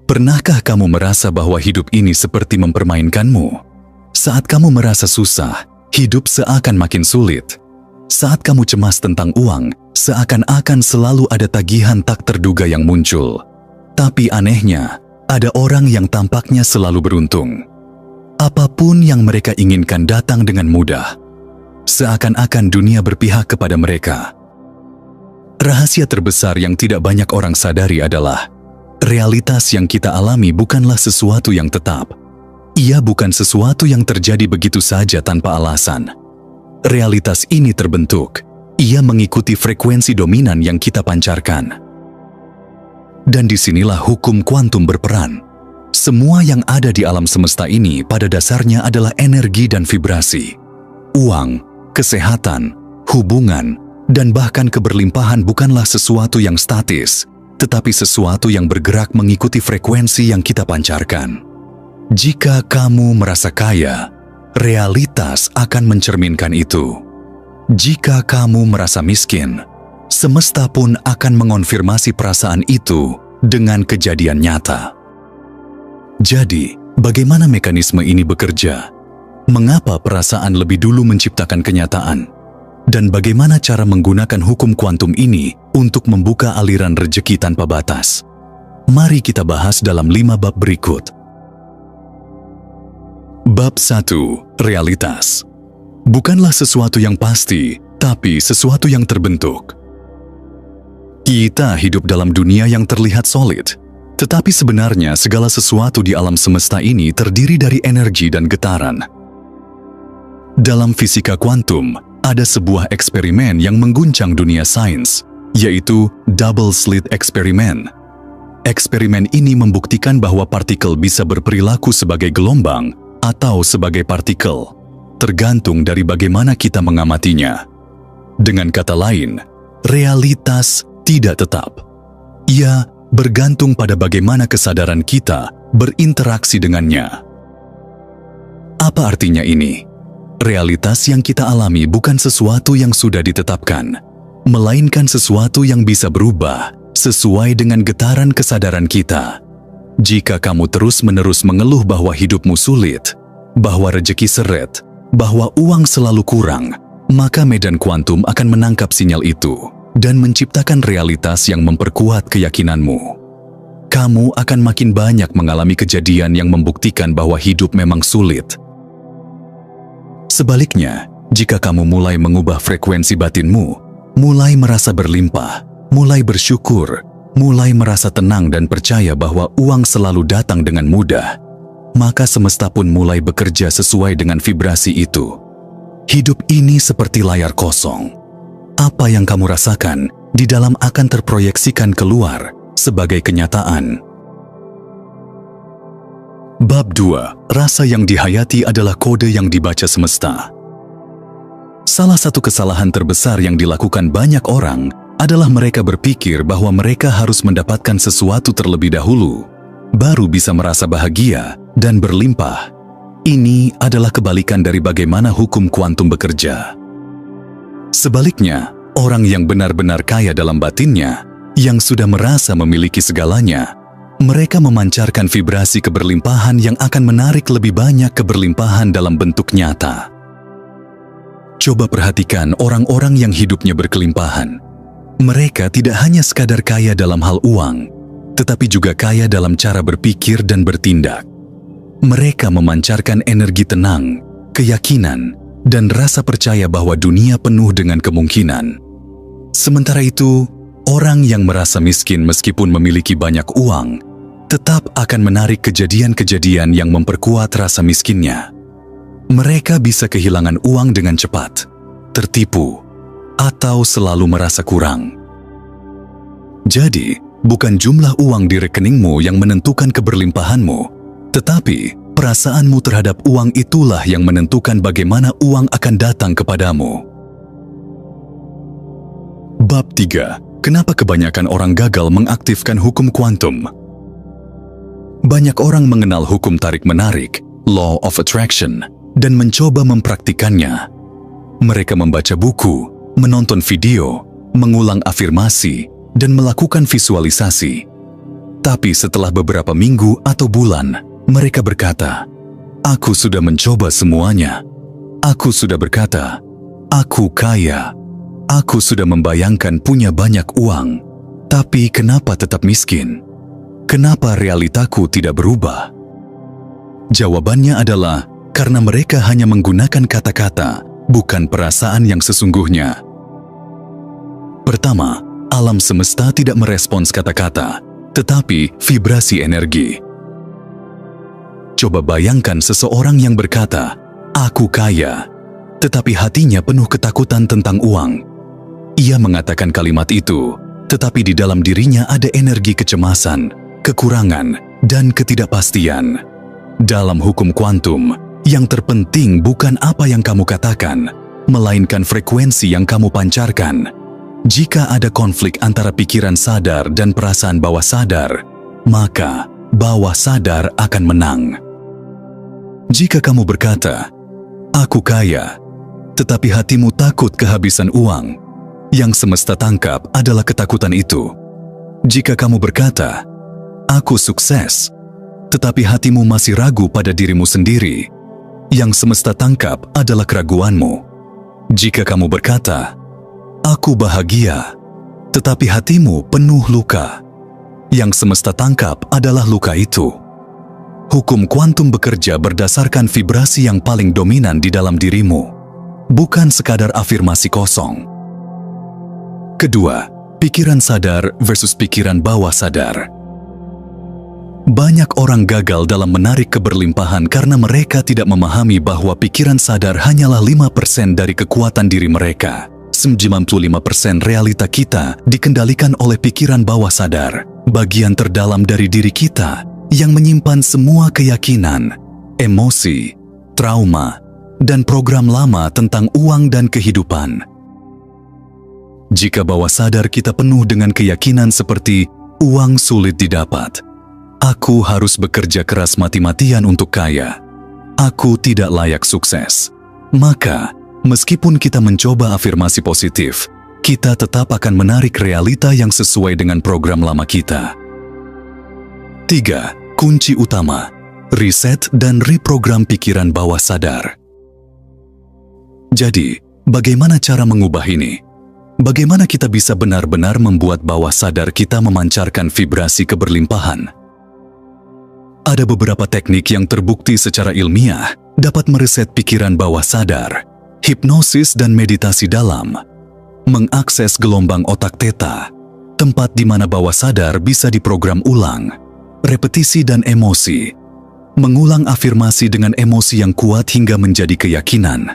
Pernahkah kamu merasa bahwa hidup ini seperti mempermainkanmu? Saat kamu merasa susah, hidup seakan makin sulit. Saat kamu cemas tentang uang, seakan-akan selalu ada tagihan tak terduga yang muncul. Tapi anehnya, ada orang yang tampaknya selalu beruntung. Apapun yang mereka inginkan datang dengan mudah. Seakan-akan dunia berpihak kepada mereka. Rahasia terbesar yang tidak banyak orang sadari adalah realitas yang kita alami bukanlah sesuatu yang tetap. Ia bukan sesuatu yang terjadi begitu saja tanpa alasan. Realitas ini terbentuk. Ia mengikuti frekuensi dominan yang kita pancarkan. Dan disinilah hukum kuantum berperan. Semua yang ada di alam semesta ini pada dasarnya adalah energi dan vibrasi. Uang, kesehatan, hubungan, dan bahkan keberlimpahan bukanlah sesuatu yang statis, tetapi sesuatu yang bergerak mengikuti frekuensi yang kita pancarkan. Jika kamu merasa kaya, realitas akan mencerminkan itu. Jika kamu merasa miskin, semesta pun akan mengonfirmasi perasaan itu dengan kejadian nyata. Jadi, bagaimana mekanisme ini bekerja? Mengapa perasaan lebih dulu menciptakan kenyataan? Dan bagaimana cara menggunakan hukum kuantum ini untuk membuka aliran rejeki tanpa batas? Mari kita bahas dalam 5 bab berikut. Bab 1. Realitas. Bukanlah sesuatu yang pasti, tapi sesuatu yang terbentuk. Kita hidup dalam dunia yang terlihat solid, tetapi sebenarnya segala sesuatu di alam semesta ini terdiri dari energi dan getaran. Dalam fisika kuantum, ada sebuah eksperimen yang mengguncang dunia sains, yaitu double slit eksperimen. Eksperimen ini membuktikan bahwa partikel bisa berperilaku sebagai gelombang atau sebagai partikel, tergantung dari bagaimana kita mengamatinya. Dengan kata lain, realitas tidak tetap. Ia bergantung pada bagaimana kesadaran kita berinteraksi dengannya. Apa artinya ini? Realitas yang kita alami bukan sesuatu yang sudah ditetapkan, melainkan sesuatu yang bisa berubah sesuai dengan getaran kesadaran kita. Jika kamu terus-menerus mengeluh bahwa hidupmu sulit, bahwa rejeki seret, bahwa uang selalu kurang, maka medan kuantum akan menangkap sinyal itu dan menciptakan realitas yang memperkuat keyakinanmu. Kamu akan makin banyak mengalami kejadian yang membuktikan bahwa hidup memang sulit. Sebaliknya, jika kamu mulai mengubah frekuensi batinmu, mulai merasa berlimpah, mulai bersyukur, mulai merasa tenang dan percaya bahwa uang selalu datang dengan mudah, maka semesta pun mulai bekerja sesuai dengan vibrasi itu. Hidup ini seperti layar kosong. Apa yang kamu rasakan di dalam akan terproyeksikan keluar sebagai kenyataan. Bab 2. Rasa yang dihayati adalah kode yang dibaca semesta. Salah satu kesalahan terbesar yang dilakukan banyak orang adalah mereka berpikir bahwa mereka harus mendapatkan sesuatu terlebih dahulu, baru bisa merasa bahagia dan berlimpah. Ini adalah kebalikan dari bagaimana hukum kuantum bekerja. Sebaliknya, orang yang benar-benar kaya dalam batinnya, yang sudah merasa memiliki segalanya, mereka memancarkan vibrasi keberlimpahan yang akan menarik lebih banyak keberlimpahan dalam bentuk nyata. Coba perhatikan orang-orang yang hidupnya berkelimpahan. Mereka tidak hanya sekadar kaya dalam hal uang, tetapi juga kaya dalam cara berpikir dan bertindak. Mereka memancarkan energi tenang, keyakinan, dan rasa percaya bahwa dunia penuh dengan kemungkinan. Sementara itu, orang yang merasa miskin meskipun memiliki banyak uang, tetap akan menarik kejadian-kejadian yang memperkuat rasa miskinnya. Mereka bisa kehilangan uang dengan cepat, tertipu, atau selalu merasa kurang. Jadi, bukan jumlah uang di rekeningmu yang menentukan keberlimpahanmu, tetapi perasaanmu terhadap uang itulah yang menentukan bagaimana uang akan datang kepadamu. Bab 3. Kenapa kebanyakan orang gagal mengaktifkan hukum kuantum? Banyak orang mengenal hukum tarik-menarik, Law of Attraction, dan mencoba mempraktikannya. Mereka membaca buku, menonton video, mengulang afirmasi, dan melakukan visualisasi. Tapi setelah beberapa minggu atau bulan, mereka berkata, "Aku sudah mencoba semuanya. Aku sudah berkata, aku kaya. Aku sudah membayangkan punya banyak uang. Tapi kenapa tetap miskin? Kenapa realitaku tidak berubah?" Jawabannya adalah karena mereka hanya menggunakan kata-kata, bukan perasaan yang sesungguhnya. Pertama, alam semesta tidak merespons kata-kata, tetapi vibrasi energi. Coba bayangkan seseorang yang berkata, "Aku kaya," tetapi hatinya penuh ketakutan tentang uang. Ia mengatakan kalimat itu, tetapi di dalam dirinya ada energi kecemasan, kekurangan, dan ketidakpastian. Dalam hukum kuantum, yang terpenting bukan apa yang kamu katakan, melainkan frekuensi yang kamu pancarkan. Jika ada konflik antara pikiran sadar dan perasaan bawah sadar, maka bawah sadar akan menang. Jika kamu berkata, "Aku kaya," tetapi hatimu takut kehabisan uang, yang semesta tangkap adalah ketakutan itu. Jika kamu berkata, "Aku sukses," tetapi hatimu masih ragu pada dirimu sendiri, yang semesta tangkap adalah keraguanmu. Jika kamu berkata, "Aku bahagia," tetapi hatimu penuh luka, yang semesta tangkap adalah luka itu. Hukum kuantum bekerja berdasarkan vibrasi yang paling dominan di dalam dirimu, bukan sekadar afirmasi kosong. Kedua, pikiran sadar versus pikiran bawah sadar. Banyak orang gagal dalam menarik keberlimpahan karena mereka tidak memahami bahwa pikiran sadar hanyalah 5% dari kekuatan diri mereka. 95% realita kita dikendalikan oleh pikiran bawah sadar, bagian terdalam dari diri kita yang menyimpan semua keyakinan, emosi, trauma, dan program lama tentang uang dan kehidupan. Jika bawah sadar kita penuh dengan keyakinan seperti uang sulit didapat, aku harus bekerja keras mati-matian untuk kaya, aku tidak layak sukses, maka meskipun kita mencoba afirmasi positif, kita tetap akan menarik realita yang sesuai dengan program lama kita. 3. Kunci utama, riset dan reprogram pikiran bawah sadar. Jadi, bagaimana cara mengubah ini? Bagaimana kita bisa benar-benar membuat bawah sadar kita memancarkan vibrasi keberlimpahan? Ada beberapa teknik yang terbukti secara ilmiah dapat mereset pikiran bawah sadar: hipnosis dan meditasi dalam, mengakses gelombang otak theta, tempat di mana bawah sadar bisa diprogram ulang, repetisi dan emosi, mengulang afirmasi dengan emosi yang kuat hingga menjadi keyakinan,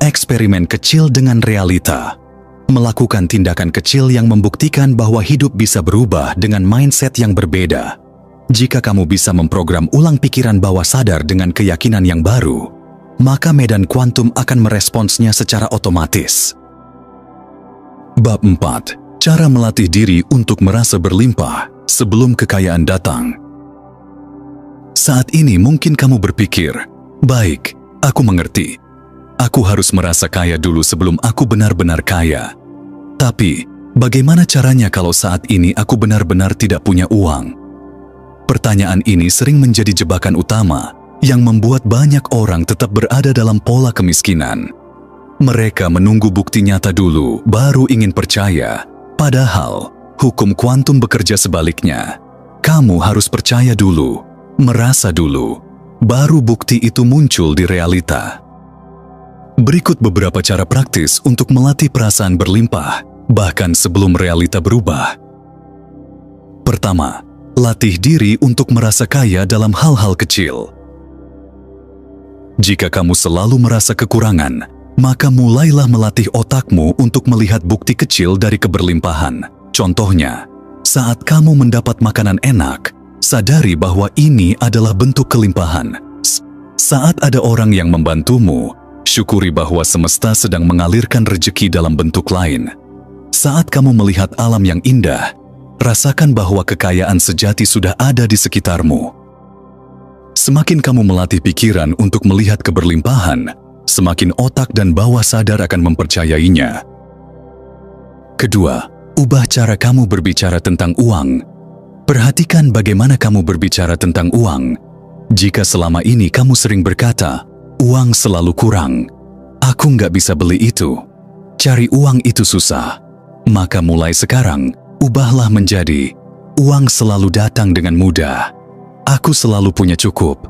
eksperimen kecil dengan realita, melakukan tindakan kecil yang membuktikan bahwa hidup bisa berubah dengan mindset yang berbeda. Jika kamu bisa memprogram ulang pikiran bawah sadar dengan keyakinan yang baru, maka medan kuantum akan meresponsnya secara otomatis. Bab 4. Cara melatih diri untuk merasa berlimpah sebelum kekayaan datang. Saat ini mungkin kamu berpikir, "Baik, aku mengerti. Aku harus merasa kaya dulu sebelum aku benar-benar kaya. Tapi, bagaimana caranya kalau saat ini aku benar-benar tidak punya uang?" Pertanyaan ini sering menjadi jebakan utama yang membuat banyak orang tetap berada dalam pola kemiskinan. Mereka menunggu bukti nyata dulu, baru ingin percaya. Padahal, hukum kuantum bekerja sebaliknya. Kamu harus percaya dulu, merasa dulu, baru bukti itu muncul di realita. Berikut beberapa cara praktis untuk melatih perasaan berlimpah, bahkan sebelum realita berubah. Pertama, latih diri untuk merasa kaya dalam hal-hal kecil. Jika kamu selalu merasa kekurangan, maka mulailah melatih otakmu untuk melihat bukti kecil dari keberlimpahan. Contohnya, saat kamu mendapat makanan enak, sadari bahwa ini adalah bentuk kelimpahan. Saat ada orang yang membantumu, syukuri bahwa semesta sedang mengalirkan rezeki dalam bentuk lain. Saat kamu melihat alam yang indah, rasakan bahwa kekayaan sejati sudah ada di sekitarmu. Semakin kamu melatih pikiran untuk melihat keberlimpahan, semakin otak dan bawah sadar akan mempercayainya. Kedua, ubah cara kamu berbicara tentang uang. Perhatikan bagaimana kamu berbicara tentang uang. Jika selama ini kamu sering berkata, uang selalu kurang, aku nggak bisa beli itu, cari uang itu susah, maka mulai sekarang, ubahlah menjadi, uang selalu datang dengan mudah, aku selalu punya cukup,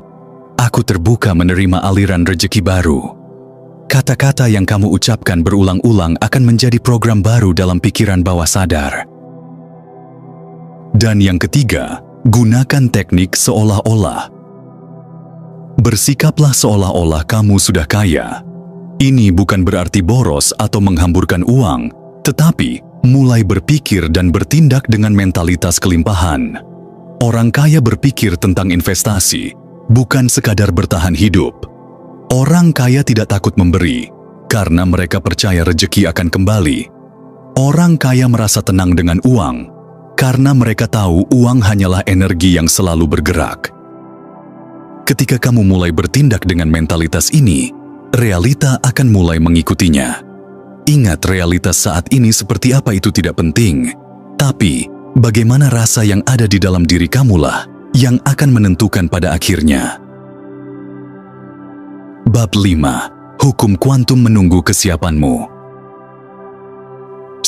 aku terbuka menerima aliran rezeki baru. Kata-kata yang kamu ucapkan berulang-ulang akan menjadi program baru dalam pikiran bawah sadar. Dan yang ketiga, gunakan teknik seolah-olah. Bersikaplah seolah-olah kamu sudah kaya. Ini bukan berarti boros atau menghamburkan uang, tetapi mulai berpikir dan bertindak dengan mentalitas kelimpahan. Orang kaya berpikir tentang investasi, bukan sekadar bertahan hidup. Orang kaya tidak takut memberi, karena mereka percaya rezeki akan kembali. Orang kaya merasa tenang dengan uang, karena mereka tahu uang hanyalah energi yang selalu bergerak. Ketika kamu mulai bertindak dengan mentalitas ini, realita akan mulai mengikutinya. Ingat, realitas saat ini seperti apa itu tidak penting, tapi bagaimana rasa yang ada di dalam diri kamulah yang akan menentukan pada akhirnya. Bab 5. Hukum kuantum menunggu kesiapanmu.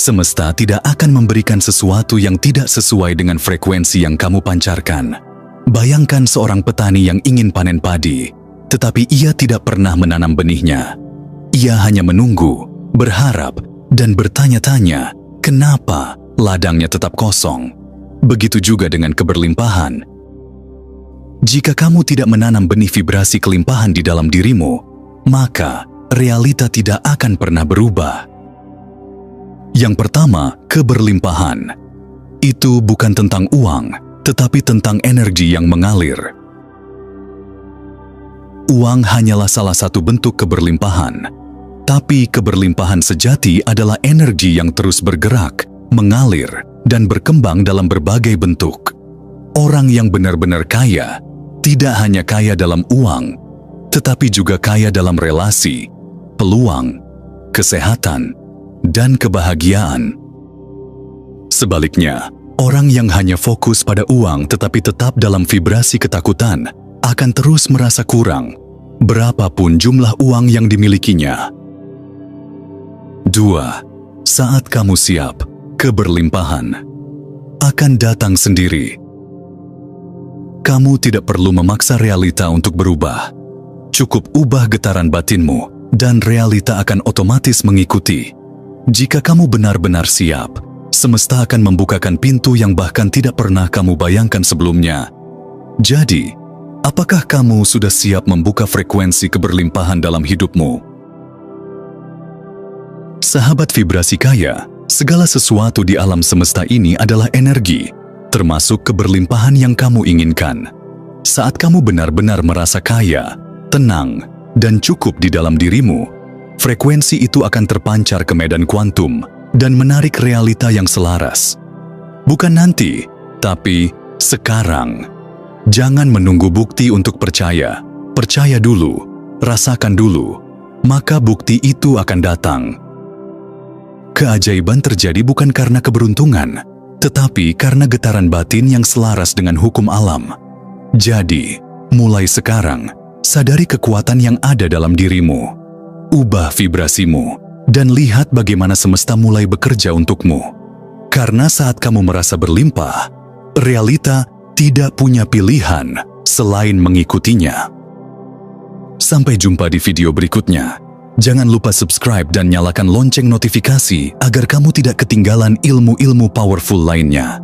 Semesta tidak akan memberikan sesuatu yang tidak sesuai dengan frekuensi yang kamu pancarkan. Bayangkan seorang petani yang ingin panen padi, tetapi ia tidak pernah menanam benihnya. Ia hanya menunggu, berharap, dan bertanya-tanya, kenapa ladangnya tetap kosong. Begitu juga dengan keberlimpahan. Jika kamu tidak menanam benih vibrasi kelimpahan di dalam dirimu, maka realita tidak akan pernah berubah. Yang pertama, keberlimpahan. Itu bukan tentang uang, tetapi tentang energi yang mengalir. Uang hanyalah salah satu bentuk keberlimpahan, tapi keberlimpahan sejati adalah energi yang terus bergerak, mengalir, dan berkembang dalam berbagai bentuk. Orang yang benar-benar kaya tidak hanya kaya dalam uang, tetapi juga kaya dalam relasi, peluang, kesehatan, dan kebahagiaan. Sebaliknya, orang yang hanya fokus pada uang tetapi tetap dalam vibrasi ketakutan akan terus merasa kurang, berapapun jumlah uang yang dimilikinya. 2. Saat kamu siap, keberlimpahan akan datang sendiri. Kamu tidak perlu memaksa realita untuk berubah. Cukup ubah getaran batinmu, dan realita akan otomatis mengikuti. Jika kamu benar-benar siap, semesta akan membukakan pintu yang bahkan tidak pernah kamu bayangkan sebelumnya. Jadi, apakah kamu sudah siap membuka frekuensi keberlimpahan dalam hidupmu? Sahabat vibrasi kaya, segala sesuatu di alam semesta ini adalah energi, termasuk keberlimpahan yang kamu inginkan. Saat kamu benar-benar merasa kaya, tenang, dan cukup di dalam dirimu, frekuensi itu akan terpancar ke medan kuantum dan menarik realita yang selaras. Bukan nanti, tapi sekarang. Jangan menunggu bukti untuk percaya. Percaya dulu, rasakan dulu, maka bukti itu akan datang. Keajaiban terjadi bukan karena keberuntungan, tetapi karena getaran batin yang selaras dengan hukum alam. Jadi, mulai sekarang, sadari kekuatan yang ada dalam dirimu. Ubah vibrasimu, dan lihat bagaimana semesta mulai bekerja untukmu. Karena saat kamu merasa berlimpah, realita tidak punya pilihan selain mengikutinya. Sampai jumpa di video berikutnya. Jangan lupa subscribe dan nyalakan lonceng notifikasi agar kamu tidak ketinggalan ilmu-ilmu powerful lainnya.